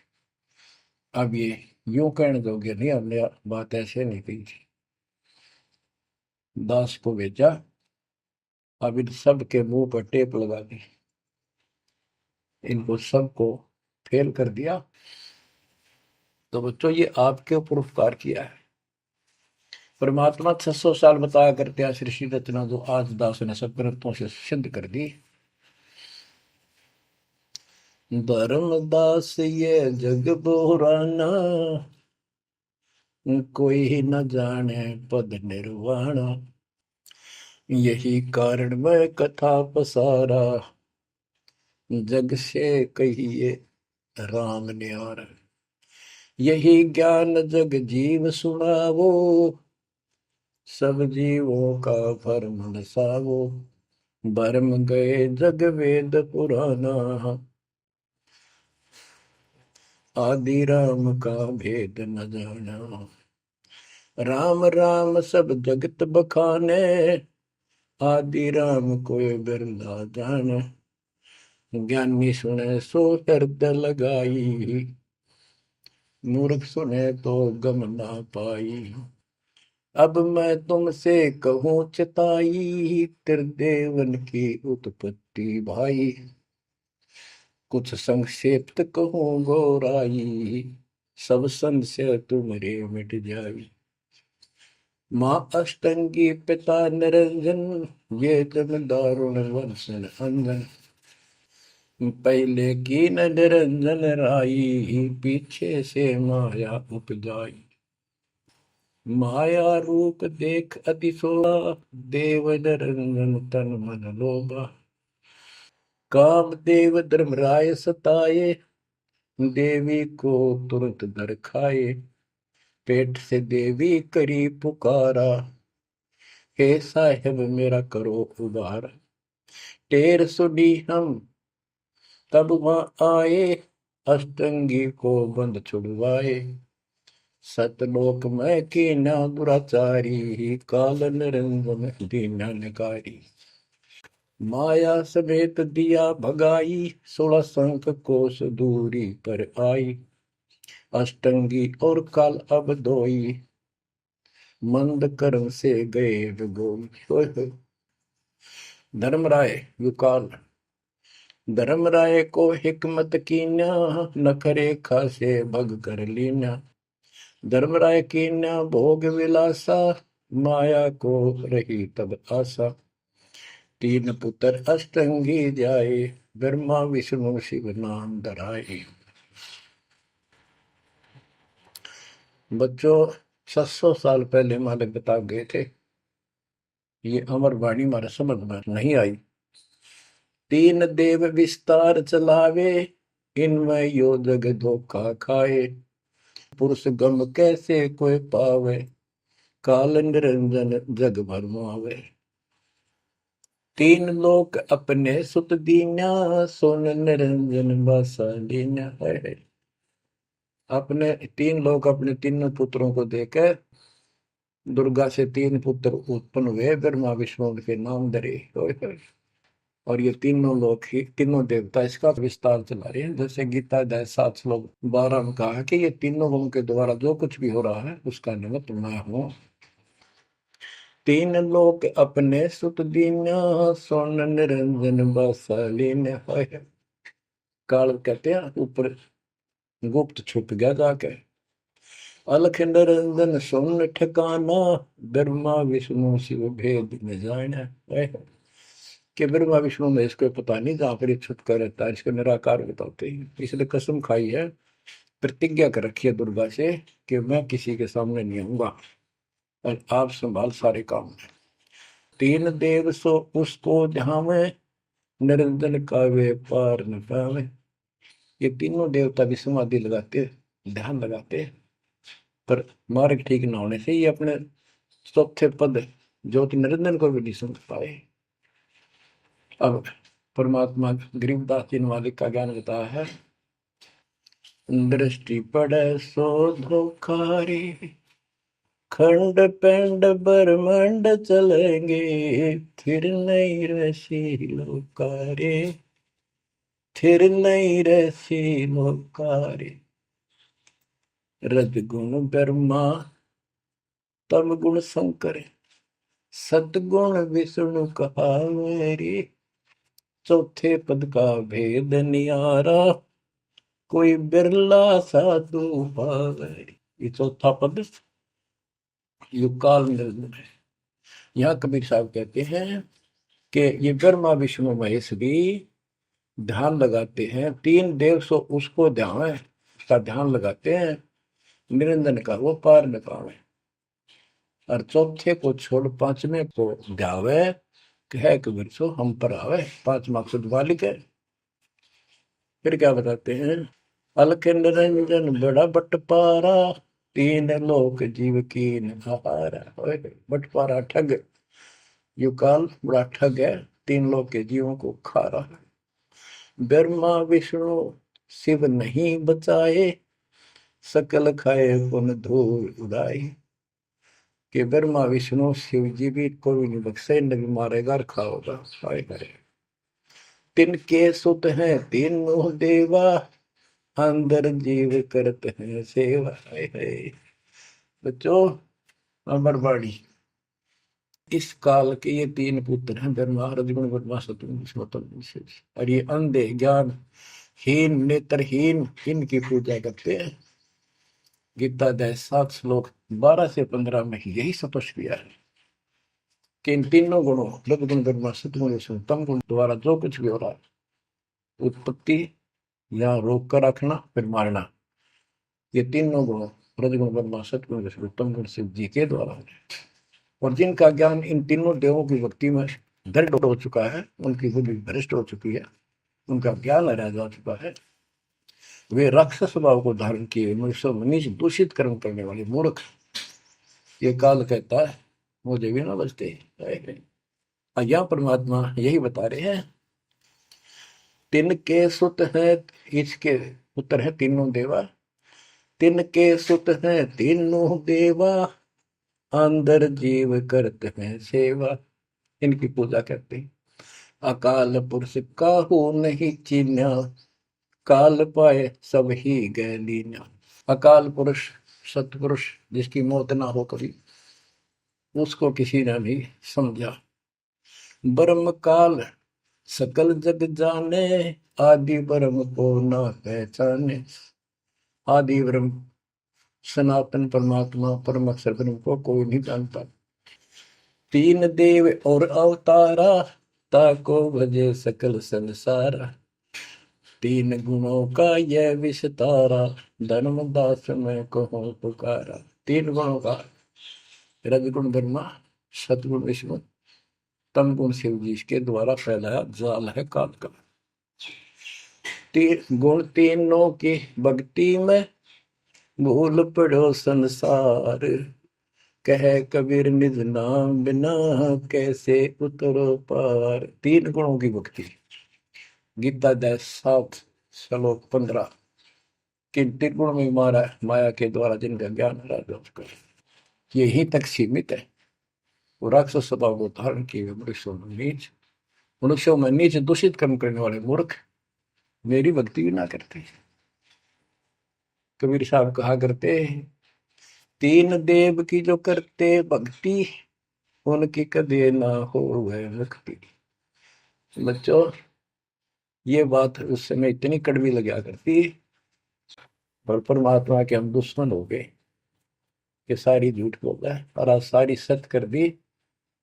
S1: अब ये यूं कहने दोगे नहीं, हमने बात ऐसे नहीं कही थी। दास को भेजा, अब इन सब के मुंह पर टेप लगा दी, इनको सबको फेल कर दिया। तो बच्चों ये आपके ऊपर उपकार किया है। परमात्मा 600 साल बताया करते हैं सृष्टि रचना, जो आज दास ने सब ग्रंथों से सिद्ध कर दी। धर्मदास ये जग बोराना, कोई न जाने पद निर्वाणा। यही कारण मैं कथा पसारा, जग से कहिए राम न्यारा। यही ज्ञान जग जीव सुनावो, सब जीवों का भरम नसावो। भरम गए जग वेद पुराना, आदि राम का भेद न जाना। राम राम सब जगत बखाने, आदि राम कोई बिरला जाने। ज्ञानी सुने सो हृदय लगाई, मूर्ख सुने तो गम ना पाई। अब मैं तुमसे कहूँ चिताई, त्रिदेवन की उत्पत्ति भाई। कुछ संक्षेप्त कहूँ गौराई, सब संशय तुमरे मिट जाई। माँ अष्टंगी पिता निरंजन, ये जन दारुण वर्षन अंजन। पहले की न निरंजन राई, पीछे से माया उपजाई। माया रूप देख अति शोभा, देव निरंजन तन मन लोभा। काम देव धर्मराय सताए, देवी को तुरंत दर खाए। पेट से देवी करी पुकारा, हे साहेब मेरा करो उबार। टेर सुनी हम तब वहां आए, अष्टंगी को बंद छुड़वाए। सतलोक में कीना दुराचारी, काल निरंजन दीना निकारी। माया समेत दिया भगाई, 16 संख कोस दूरी पर आई। अष्टंगी और काल अब दोई, मंद कर्म से गए विगोई। धर्मराय युकाल धर्मराय को हिकमत कीन्या, नखरे खासे भग कर लीन्या। धर्मराय कीन्या भोग विलासा, माया को रही तब आशा। तीन पुत्र अष्टंगी जाए, ब्रह्मा विष्णु शिव नाम धराए। बच्चों 700 साल पहले हमारे बता गए थे, ये अमर वाणी हमारे समझ में नहीं आई। तीन देव विस्तार चलावे, इनमें यो जग धोखा खाए। पुरुष गम कैसे कोई पावे, काल निरंजन जग भरमावे। तीन लोक अपने सुत दीन्या, सोन निरंजन बासा लीन्या है। अपने तीन लोग अपने तीनों पुत्रों को देकर दुर्गा से तीन पुत्र उत्पन्न हुए, ब्रह्मा विष्णु के नाम धरे। और ये तीनों लोग ही तीनों देवता इसका विस्तार चला रहे हैं। जैसे गीता अध्याय 7 श्लोक 12 में कहा कि ये तीनों लोगों के द्वारा जो कुछ भी हो रहा है उसका निमित्त मैं हूं। तीन लोक अपने सुत दीन्या, सोन निरंजन बासालीन। काल कहते हैं ऊपर गुप्त छुप गया जाके। अलख निरंजन सोन ठिकाना, ब्रह्मा विष्णु शिव भेद न जाना। कि ब्रह्मा विष्णु में इसको पता नहीं, जहां पर छुप कर रहता है इसको निराकार बताते हैं। इसलिए कसम खाई है, प्रतिज्ञा कर रखी है दुर्गा से कि मैं किसी के सामने नहीं आऊंगा और आप संभाल सारे काम। तीन देव सो उसको ध्यावे, निरंजन का वे पार न पावे। ये तीनों देवता भी समाधि लगाते, ध्यान लगाते, पर मार्ग ठीक न होने से ये अपने चौथे पद ज्योति निरंजन को भी नहीं समझ पाए। अब परमात्मा गरीबदास जी मालिक का ज्ञान बताया है। दृष्टि पड़े सो धोखारी, खंड पेंड ब्रह्मांड चलेंगे, फिर नहीं रसी लोकारे, फिर नहीं रसी लोकारे। रजगुण ब्रह्मा तम गुण शंकर, सतगुण विष्णु कहावेरी। चौथे पद का भेद नियारा, कोई बिरला साधु पावेरी। ये चौथा पद युकाल निरंजन है। यहाँ कबीर साहब कहते हैं कि ये ब्रह्मा विष्णु महेश भी ध्यान लगाते हैं। तीन देव सो उसको ध्यान है, उसका ध्यान लगाते हैं, निरंजन का वो पार न पावे। और चौथे को छोड़ पांचवें को ध्यावे, कह कबीर सो हम पर आवे। पांच मकसद वालिक है। फिर क्या बताते हैं, अलख निरंजन बड़ा बटपारा, तीन लोक जीव की नहारा। बटपारा ठग, युकाल बड़ा ठग है, तीन लोक के जीवों को खा रहा है। ब्रह्मा विष्णु शिव नहीं बचाए, सकल खाए पुन धूल उड़ाए। कि ब्रह्मा विष्णु शिव जी भी कोई नहीं बख्शे, न भी मारेगा और खाओगा। तिनके सुत हैं तीनों देवा, अंदर जीव करते हैं सेवा। बच्चों अमरवाणी, इस काल के ये तीन पुत्र हैं, ब्रह्मा रजगुण ब्रह्मा सतगुण विष्णु। और ये अंधे ज्ञान हीन नेत्रहीन इनकी पूजा करते हैं। गीता अध्याय 7 श्लोक 12 से 15 में यही स्पष्ट किया है कि इन तीनों गुणों रजगुण ब्रह्मा सतगुण विष्णु तम गुण द्वारा जो कुछ भी हो रहा है, उत्पत्ति या रोक कर रखना फिर मारना, ये तीनों गुण रजगुण ब्रह्मा सतगुण विष्णु तम गुण शिव जी के द्वारा है। और जिनका ज्ञान इन तीनों देवों की भक्ति में दृढ़ हो चुका है, उनकी बुद्धि भ्रष्ट हो चुकी है, उनका ज्ञान हरा जा चुका है, वे राक्षस स्वभाव को धारण किए मनुष्य मनीष दूषित कर्म करने वाले मूर्ख, ये काल कहता है मुझे भी ना बचते। यहाँ परमात्मा यही बता रहे हैं, तिनके सुत हैं, इसके पुत्र हैं तीनों देवा, तिनके सुत हैं तीनों देवा, अंदर जीव करते हैं सेवा। इनकी पूजा करते हैं। अकाल पुरुष काहू नहीं चीन्या, काल पाए सब ही गए लीन्या। अकाल पुरुष सतपुरुष जिसकी मौत ना हो कभी, उसको किसी ने नहीं समझा। ब्रह्म काल सकल जग जाने, आदि ब्रह्म को न पहचाने। आदि ब्रह्म सनातन परमात्मा परम अक्षर ब्रह्म को कोई नहीं जानता। तीन देव और अवतारा, ताको भजे सकल संसारा। तीन गुणों का यह विस्तारा, धर्मदास में कहो पुकारा। तीन गुणों का, रजगुण ब्रह्मा, सतगुण विष्णु, तम गुण शिव जी के द्वारा फैलाया जाल है काल का। तीन गुण तीनों की भक्ति में, भूल पड़ो संसार। कह कबीर निज नाम बिना, कैसे उतरो पार। तीन गुणों की भक्ति। गीता 7:15। किन तीन गुण में मारा माया के द्वारा जिनका ज्ञान राजा उसका यही तक सीमित है। वो राक्षस स्वभाव को धारण किए मनुष्यों में नीच दूषित कर्म करने वाले मूर्ख मेरी भक्ति भी ना करते। कबीर साहब कहा करते, तीन देव की जो करते भक्ति, उनकी कदे ना हो वह मुक्ति। बच्चों, ये बात उस समय इतनी कड़वी लगा करती, पर परमात्मा के हम दुश्मन हो गए कि सारी झूठ बोल रहा है और आज सारी सत्य कर दी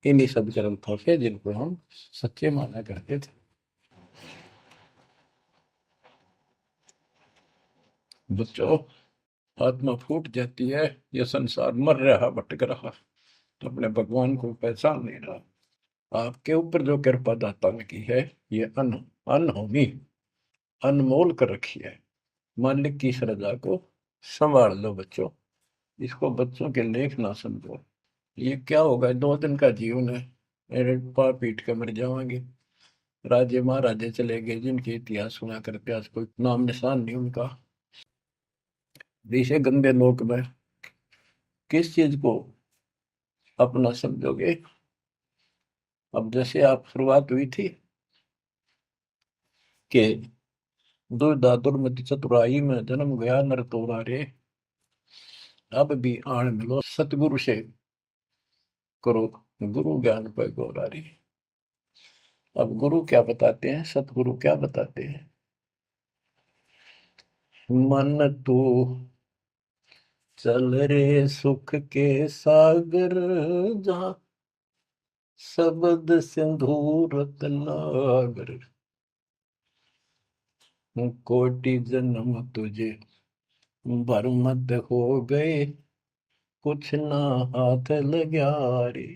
S1: इन्हीं सब ग्रंथों से जिनको हम सच्चे माना करते थे। बच्चों, आत्मा फूट जाती है, यह संसार मर रहा भटक रहा, तो अपने भगवान को पहचान नहीं रहा। आपके ऊपर जो कृपा दाता ने की है, ये अनहोनी अनमोल कर रखी है। मालिक की श्रद्धा को संभाल लो बच्चों, इसको बच्चों के लेख ना समझो। ये क्या होगा, 2 दिन का जीवन है, मेरे पार पीट कर मर जाओगे। राजे महाराजे चले गए जिनके इतिहास सुना करते, आज कोई नाम निशान नहीं उनका। इसे गंदे लोक में किस चीज को अपना समझोगे। अब जैसे आप शुरुआत हुई थी कि दुर्धा दुर्मति चतुराई में जन्म गया नर तोरा रे, अब भी आण मिलो सतगुरु से करो गुरु ज्ञान पर गौरा रे। अब गुरु क्या बताते हैं, सतगुरु क्या बताते हैं। मन तू चल रे सुख के सागर, जहाँ शब्द सिंधु रत्नागर। कोटि जन्म तुझे भरमत हो गए, कुछ ना हाथ लग्या रे।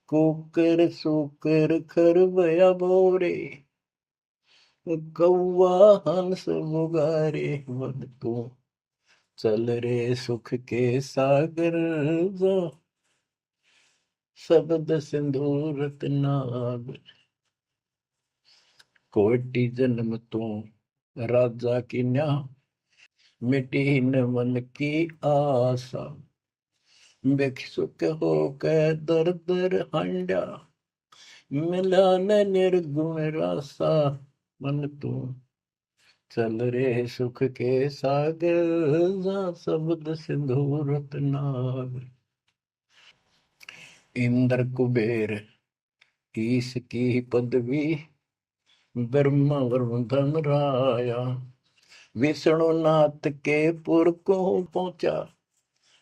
S1: कुकर सुकर खरबया बोरे, कौवा हंस मुगारे। मन तू चल रे सुख के सागर, जो शब्द सिंधु रत्नागर। कोटि जन्म तू राजा की न्या, मिटी न मन की आशा। भिक्षुक होकर दर दर हंडा, मिला न निर्गुण रासा। मन तू चल रे सुख के सागर, जहाँ शब्द सिंधु रत्नागर। इंद्र कुबेर ईश की पदवी, ब्रह्मा वरुण धन राया। विष्णु नाथ के पुर को पहुंचा,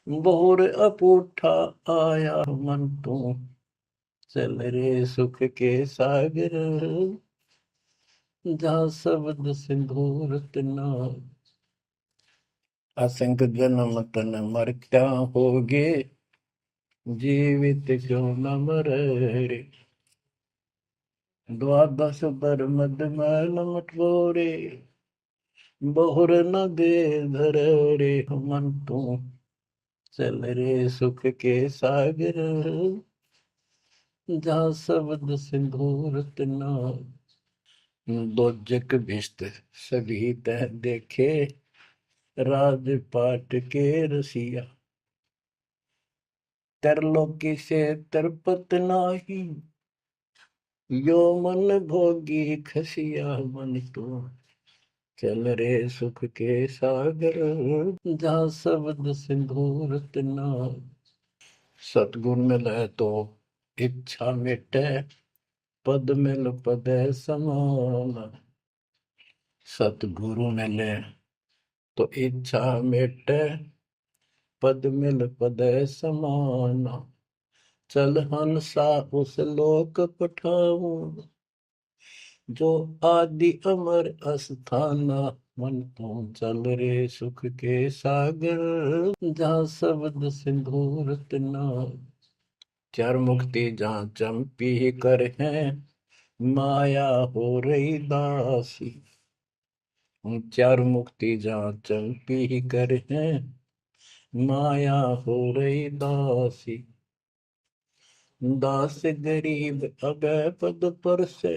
S1: बोर अपूठा आया। मन तू चल रे सुख के सागर, जहाँ शब्द सिंधु रत्नागर। असंख्य जन्म तन मरता होगे, जीवित क्यों न मरे रे। द्वादश बर मद मैल मटोरे, बहुर न दे धर रे। मन तू चल रे सुख के सागर, जहाँ शब्द सिंधु रत्नागर। दोजक भिष्ट सभी तह देखे, राजपाट के रसिया। तरलोकी से तरपत नाही, यो मन भोगी खसिया। मन तो चल रे सुख के सागर, जहाँ शब्द सिंधु रत्नागर। सतगुण मिले तो इच्छा मिटे, पद मिल पद समान। सतगुरु मिले तो इच्छा मिटे, पद मिल पद समान। चल हंसा उस लोक पठाऊं, जो आदि अमर अस्थाना। मन तो चल रे सुख के सागर, जहाँ शब्द सिंदूर तना। चार मुक्ति जहाँ चंपी कर है, माया हो रही दासी। चार मुक्ति जहाँ चंपी कर है, माया हो रही दासी। दास गरीब अगय पद पर से,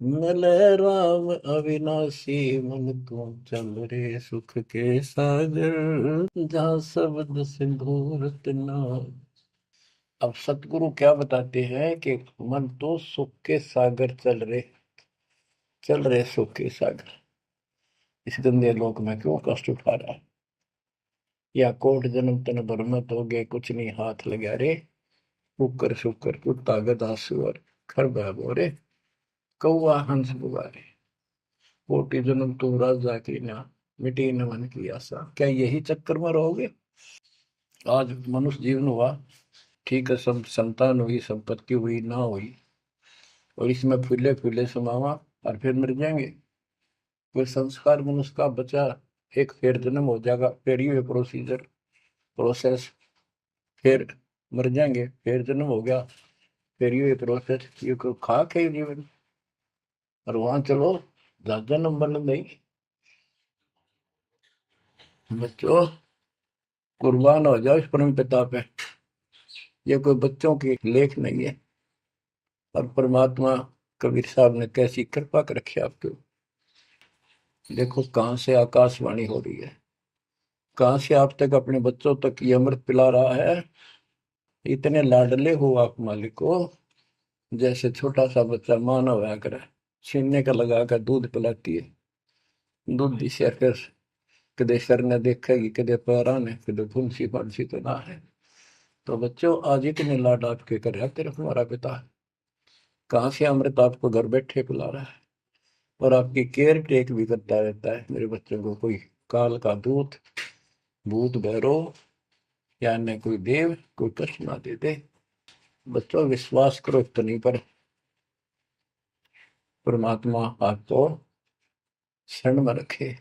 S1: मिले राम अविनाशी। मन तू चल रे सुख के सागर, जहाँ शब्द सिंदूर तना। अब सतगुरु क्या बताते हैं कि मन तो सुख के सागर चल रहे सुख के सागर। इस गंदे लोक में क्यों कष्ट उठा रहा है? या कोट जन्म तन भर में तो गए, कुछ नहीं हाथ लगा रे। कुकर शुकर कुत्ता गधा सुअर, खरबा बोरे, कौआ हंस बुआरे। कोटि जन्म तू राजा की ना, मिटी न मन की आशा। क्या यही चक्कर में रहोगे? आज मनुष्य जीवन हुआ, ठीक है, सब संतान हुई, संपत्ति हुई ना हुई, और इसमें फूले फूले समावा और फिर मर जाएंगे। कोई संस्कार मनुष्य का बचा, एक फिर जन्म हो जाएगा, फिर ये प्रोसेस, फिर मर जाएंगे, फिर जन्म हो गया, फिर ये प्रोसेस। ये कोई खाक है जीवन? और वहां चलो जन्म बन नहीं। बच्चों, कुर्बान हो जाओ इस परम पिता पे। ये कोई बच्चों की लेख नहीं है। और परमात्मा कबीर साहब ने कैसी कृपा कर रखी आपके। देखो कहां से आकाशवाणी हो रही है, कहां से आप तक अपने बच्चों तक ये अमृत पिला रहा है। इतने लाडले हो आप मालिक को, जैसे छोटा सा बच्चा माँ ना होया करे, छीनने का लगा कर दूध पिलाती है। दूध दी से फिर कदे सर ने देखेगी, कदे पैरा ने, कदे फुंसी फांसी तो ना है। तो बच्चों, आज इतने लाड आपके कर रहा तेरा हमारा पिता, कहाँ से अमृत आपको घर बैठे पिला रहा है। और आपकी केयर टेक भी करता रहता है मेरे बच्चों को। कोई काल का दूत, भूत भैरव या अन्य कोई देव कोई कष्ट ना दे दे। बच्चों, विश्वास करो इतनी पर, परमात्मा आपको शरण में रखे।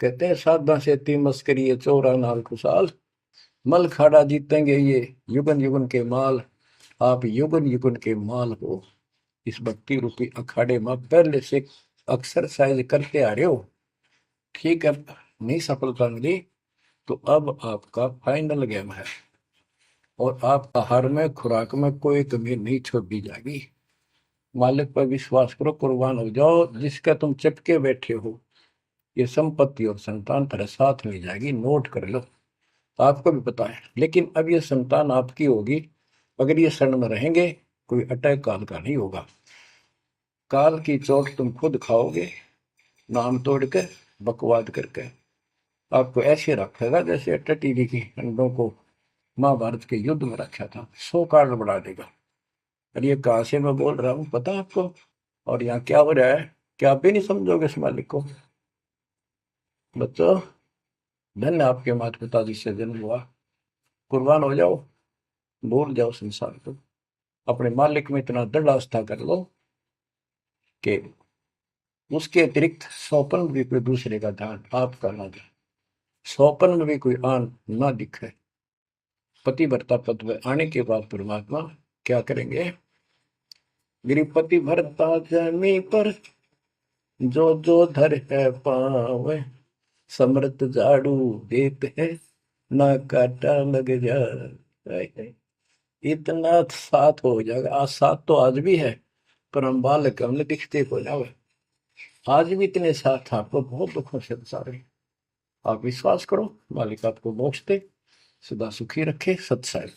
S1: कहते हैं साधा से ती मस्करी है, चोरा नाल खुशाल। मल खाड़ा जीतेंगे ये युगन युगन के माल। आप युगन युगन के माल हो। इस भक्ति रूपी अखाड़े में पहले से एक्सरसाइज करते आ रहे हो, ठीक है। नहीं सफलता मिली तो अब आपका फाइनल गेम है, और आप आहार में खुराक में कोई कमी नहीं छोड़ी जाएगी। मालिक पर विश्वास करो, कुर्बान हो जाओ। जिसका तुम चिपके बैठे हो, ये संपत्ति और संतान तेरे साथ मिल जाएगी, नोट कर लो। आपको भी पता है, लेकिन अब ये संतान आपकी होगी अगर ये शरण में रहेंगे। कोई अटैक काल का नहीं होगा। काल की चोट तुम खुद खाओगे, नाम तोड़ के, बकवाद करके। आपको ऐसे रखेगा जैसे टटीरी की अंडों को महाभारत के युद्ध में रखा था, 100 कारण बढ़ा देगा। और ये कहां से मैं बोल रहा हूँ पता है आपको? और यहाँ क्या हो रहा है, क्या आप भी नहीं समझोगे इस मालिक को? बच्चों, धन्य आपके माता पिता जिससे जन्म हुआ। कुर्बान हो जाओ, भूल जाओ संसार को, अपने मालिक में इतना दृढ़ आस्था कर लो कि उसके अतिरिक्त सौपन में भी कोई दूसरे का ध्यान आपका ना दे, सौपन में भी कोई आन ना दिखे। पति भरता पद में आने के बाद परमात्मा क्या करेंगे? गिरिपति भरता जमी पर, जो जो धर है पावे। समृत झाड़ू देते हैं, ना काटा लग जाए। इतना साथ हो जाएगा। आज साथ तो आज भी है, पर हम बालक हमने दिखते हो जावे। आज भी इतने साथ आपको बहुत दुखों से सारे। आप विश्वास करो, मालिक आपको मोक्ष दे, सदा सुखी रखे, सत्संग।